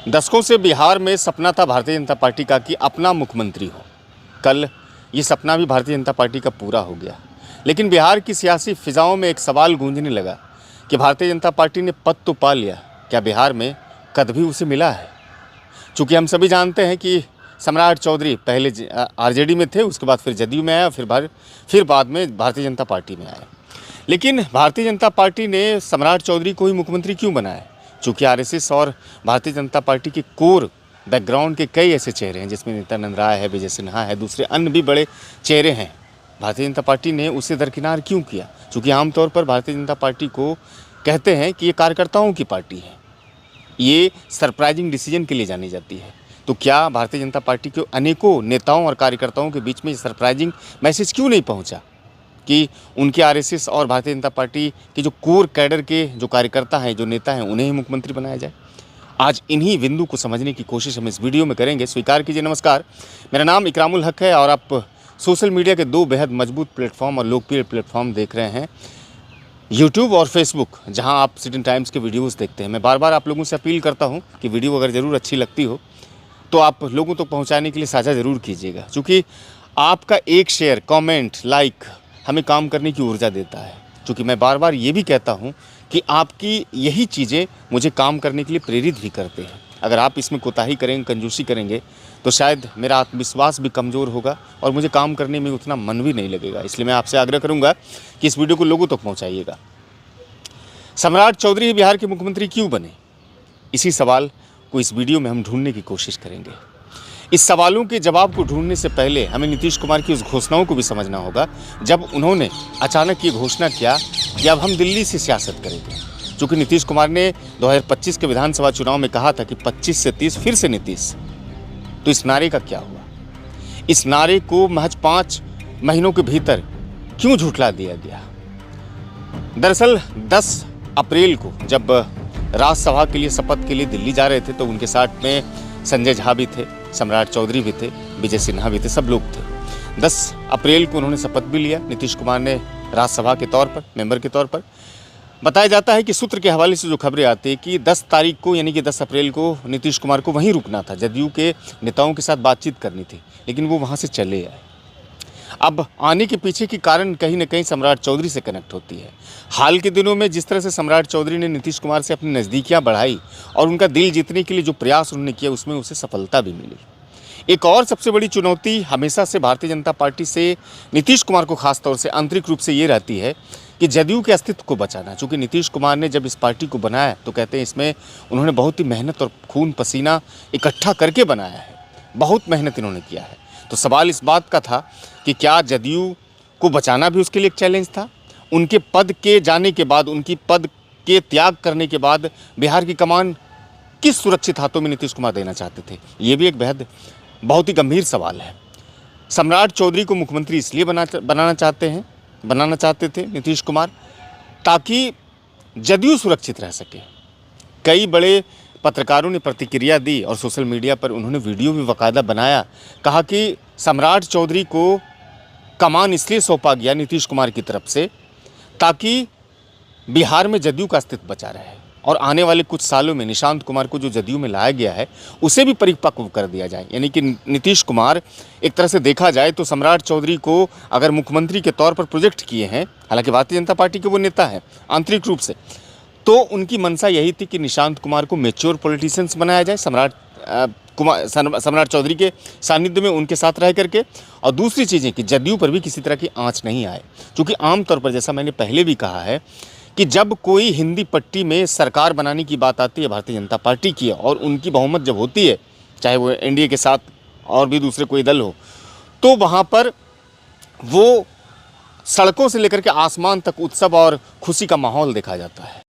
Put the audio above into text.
दशकों से बिहार में सपना था भारतीय जनता पार्टी का कि अपना मुख्यमंत्री हो। कल ये सपना भी भारतीय जनता पार्टी का पूरा हो गया। लेकिन बिहार की सियासी फिजाओं में एक सवाल गूंजने लगा कि भारतीय जनता पार्टी ने पद तो पा लिया, क्या बिहार में कद भी उसे मिला है? चूँकि हम सभी जानते हैं कि सम्राट चौधरी पहले आरजेडी में थे, उसके बाद फिर जदयू में आया, फिर बाद में भारतीय जनता पार्टी में आया। लेकिन भारतीय जनता पार्टी ने सम्राट चौधरी को ही मुख्यमंत्री क्यों बनाया? चूँकि आरएसएस और भारतीय जनता पार्टी के कोर बैकग्राउंड के कई ऐसे चेहरे हैं, जिसमें नित्यानंद राय है, विजय सिन्हा है, दूसरे अन्य भी बड़े चेहरे हैं। भारतीय जनता पार्टी ने उसे दरकिनार क्यों किया? चूँकि आमतौर पर भारतीय जनता पार्टी को कहते हैं कि ये कार्यकर्ताओं की पार्टी है, ये सरप्राइजिंग डिसीजन के लिए जानी जाती है। तो क्या भारतीय जनता पार्टी के अनेकों नेताओं और कार्यकर्ताओं के बीच में सरप्राइजिंग मैसेज क्यों नहीं पहुंचा कि उनके आरएसएस और भारतीय जनता पार्टी के जो कोर कैडर के जो कार्यकर्ता हैं, जो नेता हैं, उन्हें ही मुख्यमंत्री बनाया जाए? आज इन्हीं बिंदु को समझने की कोशिश हम इस वीडियो में करेंगे। स्वीकार कीजिए, नमस्कार, मेरा नाम इकरामुल हक है और आप सोशल मीडिया के दो बेहद मजबूत प्लेटफॉर्म और लोकप्रिय प्लेटफॉर्म देख रहे हैं, यूट्यूब और फेसबुक, जहां आप सिटी टाइम्स के वीडियोस देखते हैं। मैं बार बार आप लोगों से अपील करता हूं कि वीडियो अगर ज़रूर अच्छी लगती हो तो आप लोगों तक पहुंचाने के लिए साझा ज़रूर कीजिएगा, क्योंकि आपका एक शेयर, कमेंट, लाइक हमें काम करने की ऊर्जा देता है। क्योंकि मैं बार बार ये भी कहता हूं कि आपकी यही चीज़ें मुझे काम करने के लिए प्रेरित भी करते हैं। अगर आप इसमें कोताही करेंगे, कंजूसी करेंगे, तो शायद मेरा आत्मविश्वास भी कमज़ोर होगा और मुझे काम करने में उतना मन भी नहीं लगेगा। इसलिए मैं आपसे आग्रह करूंगा कि इस वीडियो को लोगों तक पहुंचाइएगा। सम्राट चौधरी बिहार के मुख्यमंत्री क्यों बने? इसी सवाल को इस वीडियो में हम ढूंढने की कोशिश करेंगे। इस सवालों के जवाब को ढूंढने से पहले हमें नीतीश कुमार की उस घोषणाओं को भी समझना होगा, जब उन्होंने अचानक ये घोषणा किया कि अब हम दिल्ली से सियासत करेंगे। चूँकि नीतीश कुमार ने 2025 के विधानसभा चुनाव में कहा था कि 25 से 30 फिर से नीतीश, तो इस नारे का क्या हुआ? इस नारे को महज 5 महीनों के भीतर क्यों झुठला दिया गया? दरअसल 10 अप्रैल को जब राज्यसभा के लिए शपथ के लिए दिल्ली जा रहे थे, तो उनके साथ में संजय झा भी थे, सम्राट चौधरी भी थे, विजय सिन्हा भी थे, सब लोग थे। 10 अप्रैल को उन्होंने शपथ भी लिया नीतीश कुमार ने राज्यसभा के तौर पर, मेंबर के तौर पर। बताया जाता है कि सूत्र के हवाले से जो खबरें आती है कि 10 तारीख को यानी कि 10 अप्रैल को नीतीश कुमार को वहीं रुकना था, जदयू के नेताओं के साथ बातचीत करनी थी, लेकिन वो वहाँ से चले आए। अब आने के पीछे की कारण कहीं ना कहीं सम्राट चौधरी से कनेक्ट होती है। हाल के दिनों में जिस तरह से सम्राट चौधरी ने नीतीश कुमार से अपनी नज़दीकियां बढ़ाई और उनका दिल जीतने के लिए जो प्रयास उन्होंने किया, उसमें उसे सफलता भी मिली। एक और सबसे बड़ी चुनौती हमेशा से भारतीय जनता पार्टी से नीतीश कुमार को खासतौर से आंतरिक रूप से ये रहती है कि जदयू के अस्तित्व को बचाना। चूँकि नीतीश कुमार ने जब इस पार्टी को बनाया तो कहते हैं इसमें उन्होंने बहुत ही मेहनत और खून पसीना इकट्ठा करके बनाया है, बहुत मेहनत इन्होंने किया है। तो सवाल इस बात का था कि क्या जदयू को बचाना भी उसके लिए एक चैलेंज था? उनके पद के जाने के बाद, उनकी पद के त्याग करने के बाद बिहार की कमान किस सुरक्षित हाथों में नीतीश कुमार देना चाहते थे? ये भी एक बहुत ही गंभीर सवाल है। सम्राट चौधरी को मुख्यमंत्री इसलिए बनाना चाहते थे नीतीश कुमार, ताकि जदयू सुरक्षित रह सके। कई बड़े पत्रकारों ने प्रतिक्रिया दी और सोशल मीडिया पर उन्होंने वीडियो भी बाकायदा बनाया। कहा कि सम्राट चौधरी को कमान इसलिए सौंपा गया नीतीश कुमार की तरफ से ताकि बिहार में जदयू का अस्तित्व बचा रहे और आने वाले कुछ सालों में निशांत कुमार को जो जदयू में लाया गया है उसे भी परिपक्व कर दिया जाए। यानी कि नीतीश कुमार एक तरह से देखा जाए तो सम्राट चौधरी को अगर मुख्यमंत्री के तौर पर प्रोजेक्ट किए हैं, हालांकि भारतीय जनता पार्टी के वो नेता हैं आंतरिक रूप से, तो उनकी मंशा यही थी कि निशांत कुमार को मैच्योर पॉलिटिशियंस बनाया जाए सम्राट चौधरी के सानिध्य में, उनके साथ रह करके। और दूसरी चीज़ें कि जदयू पर भी किसी तरह की आंच नहीं आए। क्योंकि आमतौर पर, जैसा मैंने पहले भी कहा है, कि जब कोई हिंदी पट्टी में सरकार बनाने की बात आती है भारतीय जनता पार्टी की और उनकी बहुमत जब होती है, चाहे वो एनडीए के साथ और भी दूसरे कोई दल हो, तो वहाँ पर वो सड़कों से लेकर के आसमान तक उत्सव और खुशी का माहौल देखा जाता है।